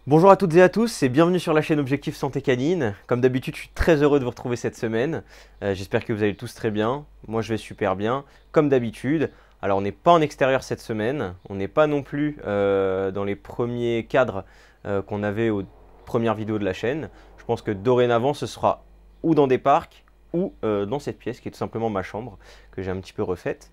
Bonjour à toutes et à tous et bienvenue sur la chaîne Objectif Santé Canine. Comme d'habitude, je suis très heureux de vous retrouver cette semaine. J'espère que vous allez tous très bien. Moi, je vais super bien, comme d'habitude. Alors, on n'est pas en extérieur cette semaine. On n'est pas non plus dans les premiers cadres qu'on avait aux premières vidéos de la chaîne. Je pense que dorénavant, ce sera ou dans des parcs ou dans cette pièce qui est tout simplement ma chambre que j'ai un petit peu refaite.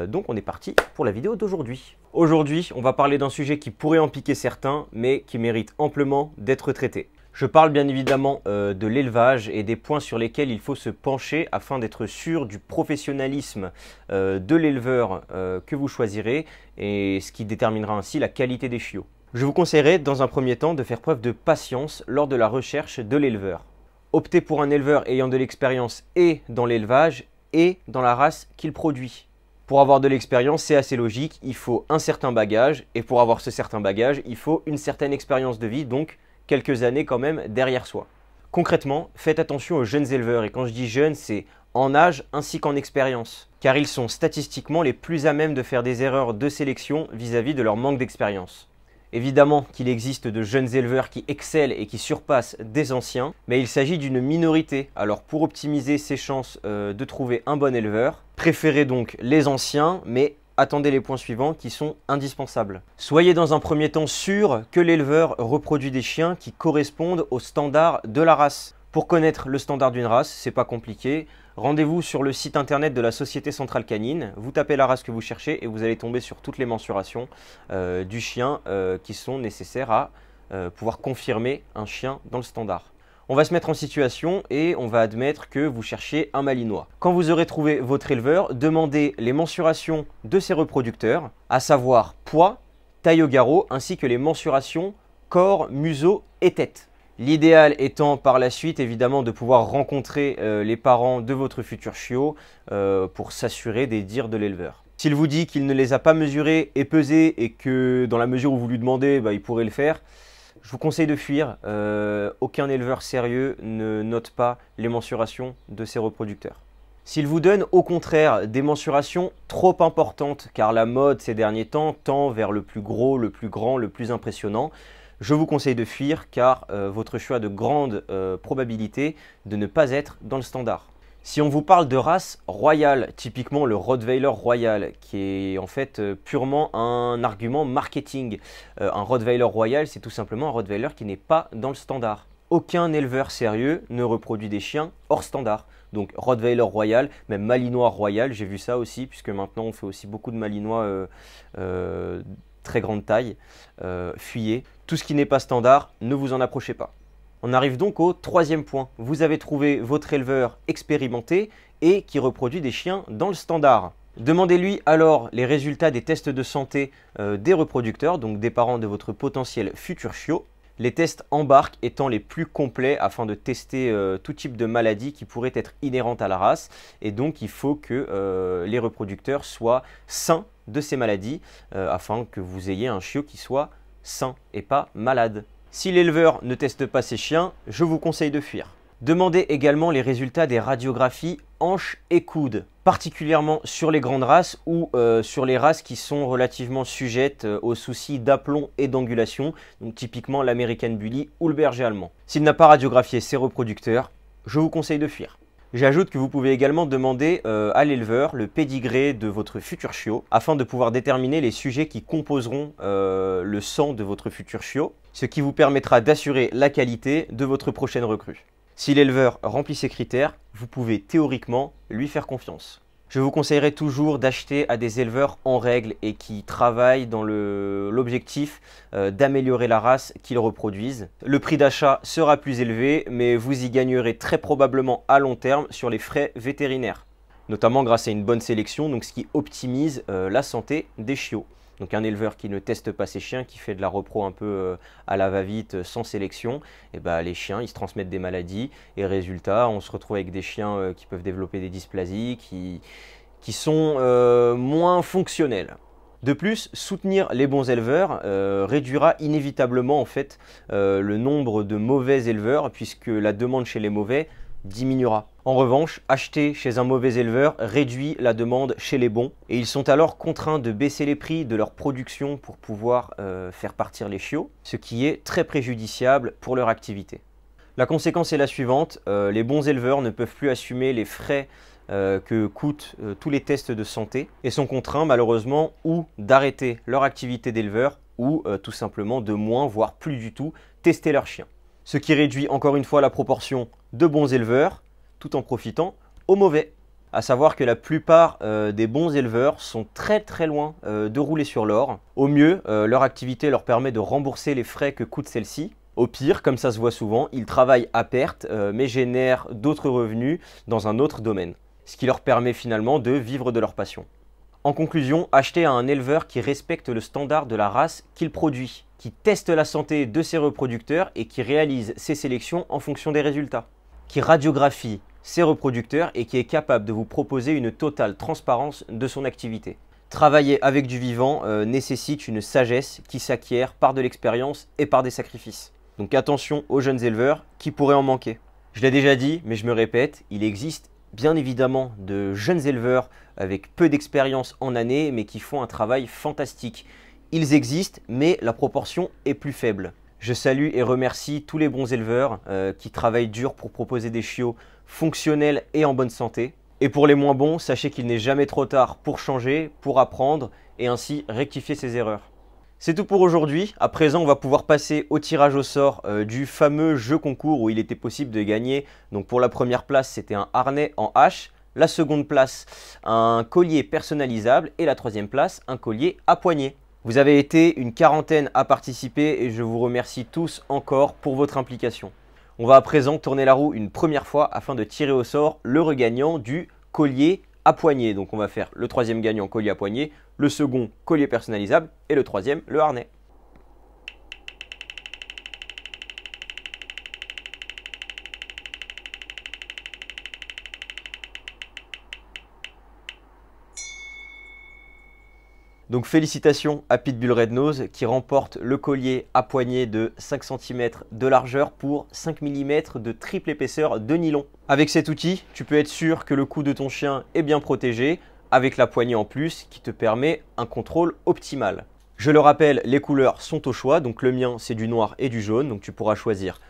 Donc, on est parti pour la vidéo d'aujourd'hui. Aujourd'hui, on va parler d'un sujet qui pourrait en piquer certains, mais qui mérite amplement d'être traité. Je parle bien évidemment de l'élevage et des points sur lesquels il faut se pencher afin d'être sûr du professionnalisme de l'éleveur que vous choisirez et ce qui déterminera ainsi la qualité des chiots. Je vous conseillerais dans un premier temps de faire preuve de patience lors de la recherche de l'éleveur. Optez pour un éleveur ayant de l'expérience et dans l'élevage et dans la race qu'il produit. Pour avoir de l'expérience, c'est assez logique, il faut un certain bagage, et pour avoir ce certain bagage, il faut une certaine expérience de vie, donc quelques années quand même derrière soi. Concrètement, faites attention aux jeunes éleveurs, et quand je dis jeunes, c'est en âge ainsi qu'en expérience, car ils sont statistiquement les plus à même de faire des erreurs de sélection vis-à-vis de leur manque d'expérience. Évidemment qu'il existe de jeunes éleveurs qui excellent et qui surpassent des anciens, mais il s'agit d'une minorité. Alors pour optimiser ses chances de trouver un bon éleveur, préférez donc les anciens, mais attendez les points suivants qui sont indispensables. Soyez dans un premier temps sûr que l'éleveur reproduit des chiens qui correspondent aux standards de la race. Pour connaître le standard d'une race, c'est pas compliqué. Rendez-vous sur le site internet de la Société Centrale Canine, vous tapez la race que vous cherchez et vous allez tomber sur toutes les mensurations du chien qui sont nécessaires à pouvoir confirmer un chien dans le standard. On va se mettre en situation et on va admettre que vous cherchiez un malinois. Quand vous aurez trouvé votre éleveur, demandez les mensurations de ses reproducteurs, à savoir poids, taille au garrot, ainsi que les mensurations corps, museau et tête. L'idéal étant par la suite évidemment de pouvoir rencontrer les parents de votre futur chiot pour s'assurer des dires de l'éleveur. S'il vous dit qu'il ne les a pas mesurés et pesés et que dans la mesure où vous lui demandez, il pourrait le faire, je vous conseille de fuir. Aucun éleveur sérieux ne note pas les mensurations de ses reproducteurs. S'il vous donne au contraire des mensurations trop importantes, car la mode ces derniers temps tend vers le plus gros, le plus grand, le plus impressionnant, je vous conseille de fuir car votre choix a de grandes probabilités de ne pas être dans le standard. Si on vous parle de race royale, typiquement le Rottweiler royal, qui est en fait purement un argument marketing. Un Rottweiler royal, c'est tout simplement un Rottweiler qui n'est pas dans le standard. Aucun éleveur sérieux ne reproduit des chiens hors standard. Donc Rottweiler royal, même Malinois royal, j'ai vu ça aussi, puisque maintenant on fait aussi beaucoup de Malinois très grande taille. Fuyez. Tout ce qui n'est pas standard, ne vous en approchez pas. On arrive donc au troisième point. Vous avez trouvé votre éleveur expérimenté et qui reproduit des chiens dans le standard. Demandez-lui alors les résultats des tests de santé des reproducteurs, donc des parents de votre potentiel futur chiot. Les tests embarquent étant les plus complets afin de tester tout type de maladie qui pourrait être inhérente à la race. Et donc il faut que les reproducteurs soient sains de ces maladies afin que vous ayez un chiot qui soit sain et pas malade. Si l'éleveur ne teste pas ses chiens, je vous conseille de fuir. Demandez également les résultats des radiographies hanches et coudes, particulièrement sur les grandes races ou sur les races qui sont relativement sujettes aux soucis d'aplomb et d'angulation, donc typiquement l'American Bully ou le berger allemand. S'il n'a pas radiographié ses reproducteurs, je vous conseille de fuir. J'ajoute que vous pouvez également demander à l'éleveur le pédigré de votre futur chiot afin de pouvoir déterminer les sujets qui composeront le sang de votre futur chiot, ce qui vous permettra d'assurer la qualité de votre prochaine recrue. Si l'éleveur remplit ces critères, vous pouvez théoriquement lui faire confiance. Je vous conseillerais toujours d'acheter à des éleveurs en règle et qui travaillent dans l'objectif d'améliorer la race qu'ils reproduisent. Le prix d'achat sera plus élevé, mais vous y gagnerez très probablement à long terme sur les frais vétérinaires, notamment grâce à une bonne sélection, donc ce qui optimise la santé des chiots. Donc un éleveur qui ne teste pas ses chiens, qui fait de la repro un peu à la va-vite, sans sélection, et les chiens ils se transmettent des maladies et résultat on se retrouve avec des chiens qui peuvent développer des dysplasies, qui sont moins fonctionnels. De plus, soutenir les bons éleveurs réduira inévitablement en fait le nombre de mauvais éleveurs puisque la demande chez les mauvais diminuera. En revanche, acheter chez un mauvais éleveur réduit la demande chez les bons et ils sont alors contraints de baisser les prix de leur production pour pouvoir faire partir les chiots, ce qui est très préjudiciable pour leur activité. La conséquence est la suivante, les bons éleveurs ne peuvent plus assumer les frais que coûtent tous les tests de santé et sont contraints malheureusement ou d'arrêter leur activité d'éleveur ou tout simplement de moins, voire plus du tout, tester leurs chiens. Ce qui réduit encore une fois la proportion de bons éleveurs tout en profitant aux mauvais. À savoir que la plupart des bons éleveurs sont très loin de rouler sur l'or. Au mieux, leur activité leur permet de rembourser les frais que coûte celle-ci. Au pire, comme ça se voit souvent, ils travaillent à perte mais génèrent d'autres revenus dans un autre domaine. Ce qui leur permet finalement de vivre de leur passion. En conclusion, achetez à un éleveur qui respecte le standard de la race qu'il produit, qui teste la santé de ses reproducteurs et qui réalise ses sélections en fonction des résultats, qui radiographie ses reproducteurs et qui est capable de vous proposer une totale transparence de son activité. Travailler avec du vivant nécessite une sagesse qui s'acquiert par de l'expérience et par des sacrifices. Donc attention aux jeunes éleveurs qui pourraient en manquer. Je l'ai déjà dit, mais je me répète, il existe bien évidemment de jeunes éleveurs avec peu d'expérience en année mais qui font un travail fantastique. Ils existent mais la proportion est plus faible. Je salue et remercie tous les bons éleveurs qui travaillent dur pour proposer des chiots fonctionnels et en bonne santé. Et pour les moins bons, sachez qu'il n'est jamais trop tard pour changer, pour apprendre et ainsi rectifier ses erreurs. C'est tout pour aujourd'hui. À présent, on va pouvoir passer au tirage au sort du fameux jeu concours où il était possible de gagner. Donc pour la première place, c'était un harnais en H. La seconde place, un collier personnalisable. Et la troisième place, un collier à poignée. Vous avez été une quarantaine à participer et je vous remercie tous encore pour votre implication. On va à présent tourner la roue une première fois afin de tirer au sort le regagnant du collier à poignée. Donc on va faire le troisième gagnant collier à poignée, le second collier personnalisable et le troisième le harnais. Donc félicitations à Pitbull Red Nose qui remporte le collier à poignée de 5 cm de largeur pour 5 mm de triple épaisseur de nylon. Avec cet outil, tu peux être sûr que le cou de ton chien est bien protégé avec la poignée en plus qui te permet un contrôle optimal. Je le rappelle, les couleurs sont au choix, donc le mien c'est du noir et du jaune, donc tu pourras choisir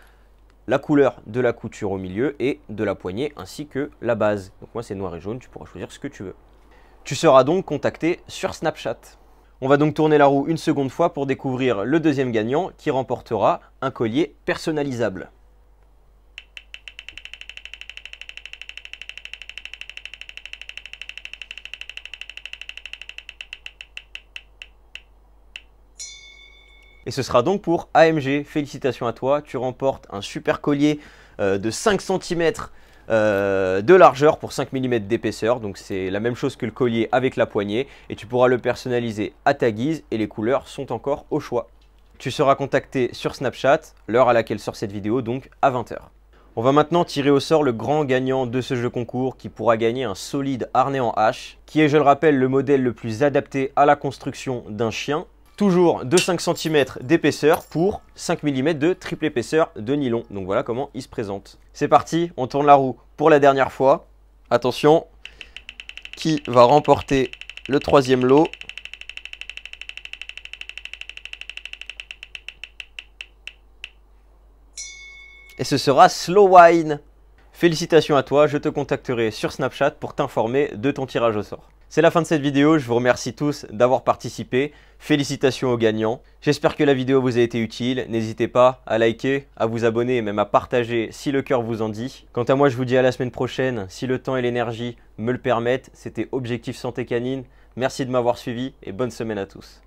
la couleur de la couture au milieu et de la poignée ainsi que la base. Donc moi c'est noir et jaune, tu pourras choisir ce que tu veux. Tu seras donc contacté sur Snapchat. On va donc tourner la roue une seconde fois pour découvrir le deuxième gagnant qui remportera un collier personnalisable. Et ce sera donc pour AMG. Félicitations à toi, tu remportes un super collier de 5 cm de largeur pour 5 mm d'épaisseur. Donc c'est la même chose que le collier avec la poignée et tu pourras le personnaliser à ta guise et les couleurs sont encore au choix. Tu seras contacté sur Snapchat, l'heure à laquelle sort cette vidéo, donc à 20 h. On va maintenant tirer au sort le grand gagnant de ce jeu concours qui pourra gagner un solide harnais en H, qui est, je le rappelle, le modèle le plus adapté à la construction d'un chien. Toujours de 5 cm d'épaisseur pour 5 mm de triple épaisseur de nylon. Donc voilà comment il se présente. C'est parti, on tourne la roue pour la dernière fois. Attention, qui va remporter le troisième lot? Et ce sera Slowwine. Félicitations à toi, je te contacterai sur Snapchat pour t'informer de ton tirage au sort. C'est la fin de cette vidéo, je vous remercie tous d'avoir participé. Félicitations aux gagnants. J'espère que la vidéo vous a été utile. N'hésitez pas à liker, à vous abonner et même à partager si le cœur vous en dit. Quant à moi, je vous dis à la semaine prochaine, si le temps et l'énergie me le permettent. C'était Objectif Santé Canine. Merci de m'avoir suivi et bonne semaine à tous.